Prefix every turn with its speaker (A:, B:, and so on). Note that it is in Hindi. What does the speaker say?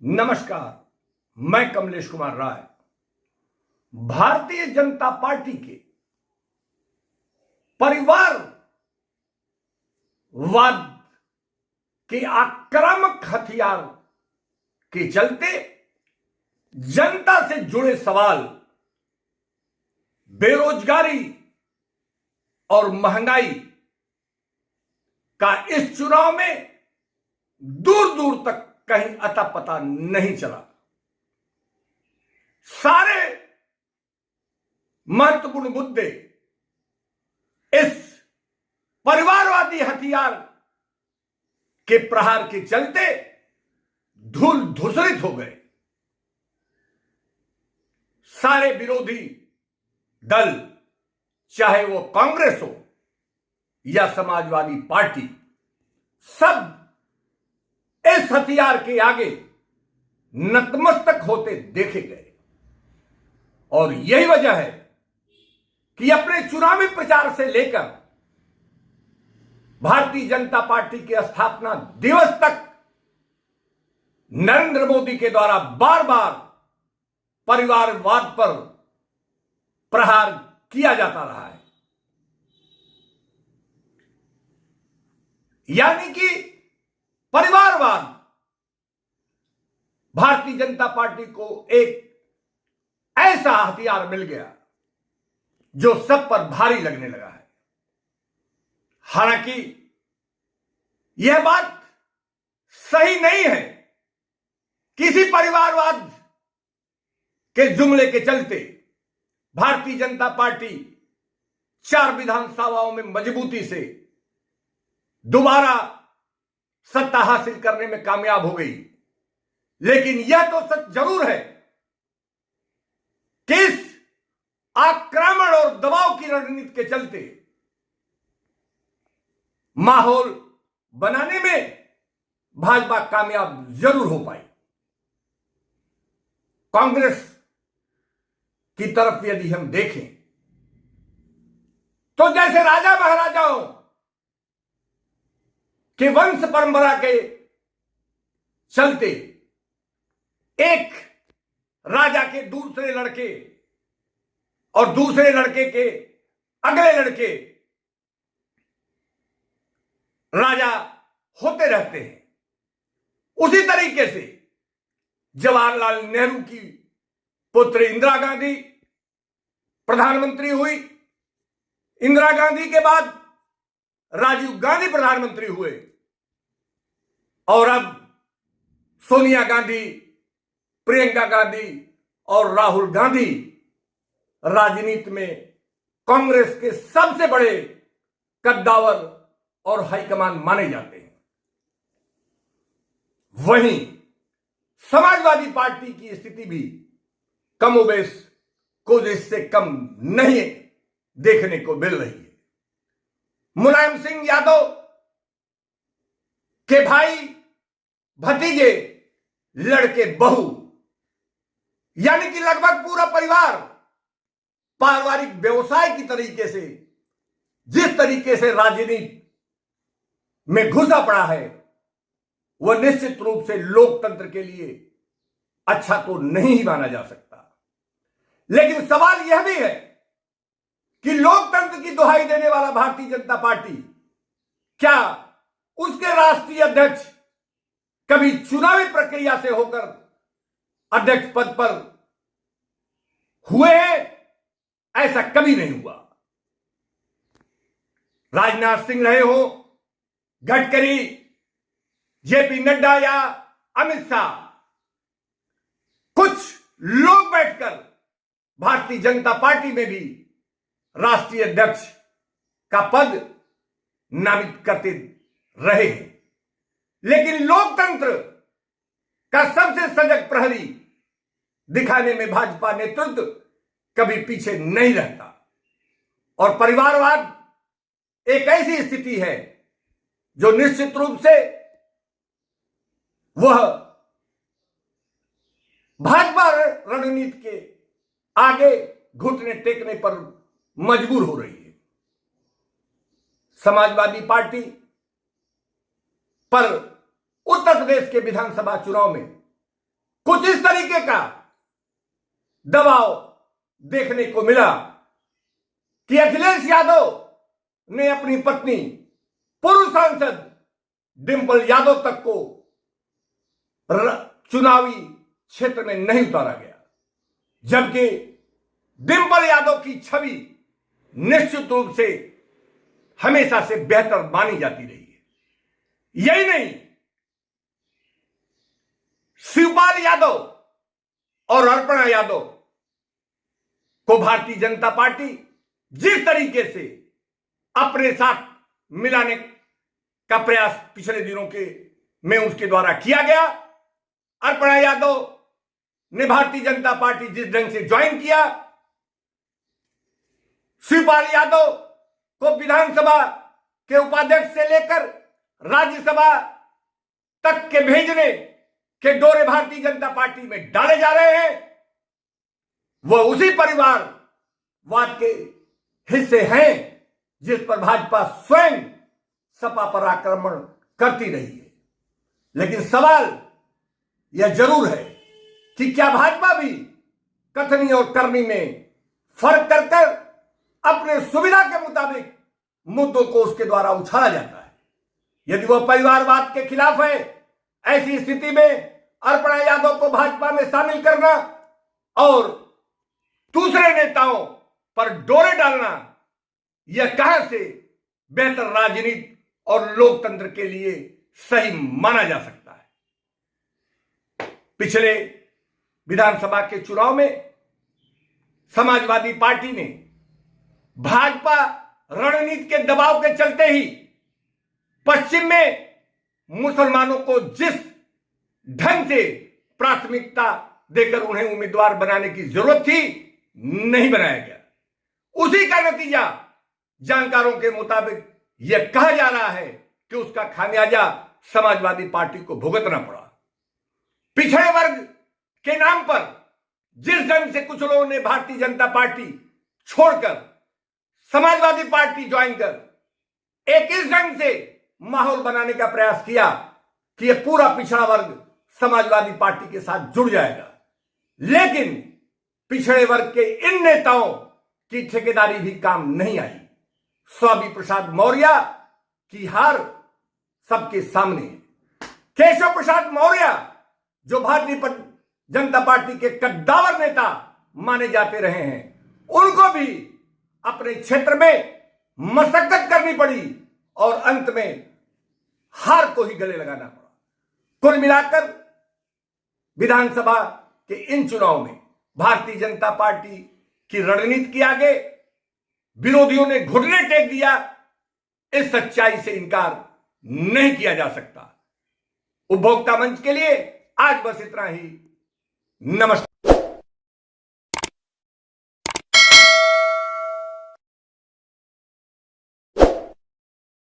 A: नमस्कार, मैं कमलेश कुमार राय। भारतीय जनता पार्टी के परिवारवाद के आक्रामक हथियार के चलते जनता से जुड़े सवाल, बेरोजगारी और महंगाई का इस चुनाव में दूर दूर तक कहीं अता पता नहीं चला। सारे महत्वपूर्ण मुद्दे इस परिवारवादी हथियार के प्रहार के चलते धूल धूसरित हो गए। सारे विरोधी दल, चाहे वो कांग्रेस हो या समाजवादी पार्टी, सब इस हथियार के आगे नतमस्तक होते देखे गए। और यही वजह है कि अपने चुनावी प्रचार से लेकर भारतीय जनता पार्टी के स्थापना दिवस तक नरेंद्र मोदी के द्वारा बार बार परिवारवाद पर प्रहार किया जाता रहा है। यानी कि परिवारवाद भारतीय जनता पार्टी को एक ऐसा हथियार मिल गया जो सब पर भारी लगने लगा है। हालांकि यह बात सही नहीं है। किसी परिवारवाद के जुमले के चलते भारतीय जनता पार्टी 4 विधानसभाओं में मजबूती से दोबारा सत्ता हासिल करने में कामयाब हो गई। लेकिन यह तो सच जरूर है कि इस आक्रमण और दबाव की रणनीति के चलते माहौल बनाने में भाजपा कामयाब जरूर हो पाई। कांग्रेस की तरफ यदि हम देखें तो जैसे राजा महाराजाओं के वंश परंपरा के चलते एक राजा के दूसरे लड़के और दूसरे लड़के के अगले लड़के राजा होते रहते हैं, उसी तरीके से जवाहरलाल नेहरू की पुत्र इंदिरा गांधी प्रधानमंत्री हुई। इंदिरा गांधी के बाद राजीव गांधी प्रधानमंत्री हुए और अब सोनिया गांधी, प्रियंका गांधी और राहुल गांधी राजनीति में कांग्रेस के सबसे बड़े कद्दावर और हाईकमान माने जाते हैं। वहीं समाजवादी पार्टी की स्थिति भी कमोबेश कुछ इससे कम नहीं देखने को मिल रही है। मुलायम सिंह यादव के भाई, भतीजे, लड़के, बहू, यानी कि लगभग पूरा परिवार पारिवारिक व्यवसाय की तरीके से जिस तरीके से राजनीति में घुसा पड़ा है, वह निश्चित रूप से लोकतंत्र के लिए अच्छा तो नहीं ही माना जा सकता। लेकिन सवाल यह भी है कि लोकतंत्र की दुहाई देने वाला भारतीय जनता पार्टी, क्या उसके राष्ट्रीय अध्यक्ष कभी चुनावी प्रक्रिया से होकर अध्यक्ष पद पर हुए हैं? ऐसा कभी नहीं हुआ। राजनाथ सिंह रहे हो, गडकरी, जेपी नड्डा या अमित शाह, कुछ लोग बैठकर भारतीय जनता पार्टी में भी राष्ट्रीय अध्यक्ष का पद नामित करते रहे हैं। लेकिन लोकतंत्र का सबसे सजग प्रहरी दिखाने में भाजपा नेतृत्व कभी पीछे नहीं रहता। और परिवारवाद एक ऐसी स्थिति है जो निश्चित रूप से वह भाजपा रणनीति के आगे घुटने टेकने पर मजबूर हो रही है। समाजवादी पार्टी पर उत्तर प्रदेश के विधानसभा चुनाव में कुछ इस तरीके का दबाव देखने को मिला कि अखिलेश यादव ने अपनी पत्नी पूर्व सांसद डिंपल यादव तक को चुनावी क्षेत्र में नहीं उतारा गया, जबकि डिंपल यादव की छवि निश्चित रूप से हमेशा से बेहतर मानी जाती रही है। यही नहीं, शिवपाल यादव और अर्पणा यादव को भारतीय जनता पार्टी जिस तरीके से अपने साथ मिलाने का प्रयास पिछले दिनों के में उसके द्वारा किया गया, अर्पणा यादव ने भारतीय जनता पार्टी जिस ढंग से ज्वाइन किया, शिवपाल यादव को विधानसभा के उपाध्यक्ष से लेकर राज्यसभा तक के भेजने के डोरे भारतीय जनता पार्टी में डाले जा रहे हैं, वह उसी परिवारवाद के हिस्से हैं जिस पर भाजपा स्वयं सपा पर आक्रमण करती रही है। लेकिन सवाल यह जरूर है कि क्या भाजपा भी कथनी और करनी में फर्क कर अपने सुविधा के मुताबिक मुद्दों को उसके द्वारा उछाला जाता है? यदि वह परिवारवाद के खिलाफ है, ऐसी स्थिति में अर्पणा यादव को भाजपा में शामिल करना और दूसरे नेताओं पर डोरे डालना, यह कहां से बेहतर राजनीति और लोकतंत्र के लिए सही माना जा सकता है? पिछले विधानसभा के चुनाव में समाजवादी पार्टी ने भाजपा रणनीति के दबाव के चलते ही पश्चिम में मुसलमानों को जिस ढंग से प्राथमिकता देकर उन्हें उम्मीदवार बनाने की जरूरत थी, नहीं बनाया गया। उसी का नतीजा जानकारों के मुताबिक यह कहा जा रहा है कि उसका खामियाजा समाजवादी पार्टी को भुगतना पड़ा। पिछड़े वर्ग के नाम पर जिस ढंग से कुछ लोगों ने भारतीय जनता पार्टी छोड़कर समाजवादी पार्टी ज्वाइन कर एक इस ढंग से माहौल बनाने का प्रयास किया कि यह पूरा पिछड़ा वर्ग समाजवादी पार्टी के साथ जुड़ जाएगा, लेकिन पिछड़े वर्ग के इन नेताओं की ठेकेदारी भी काम नहीं आई। स्वामी प्रसाद मौर्य की हार सबके सामने है। केशव प्रसाद मौर्य जो भारतीय जनता पार्टी के कद्दावर नेता माने जाते रहे हैं, उनको भी अपने क्षेत्र में मशक्कत करनी पड़ी और अंत में हार को ही गले लगाना पड़ा। कुल मिलाकर विधानसभा के इन चुनाव में भारतीय जनता पार्टी की रणनीति के आगे विरोधियों ने घुटने टेक दिया। इस सच्चाई से इनकार नहीं किया जा सकता। उपभोक्ता मंच के लिए आज बस इतना ही। नमस्कार।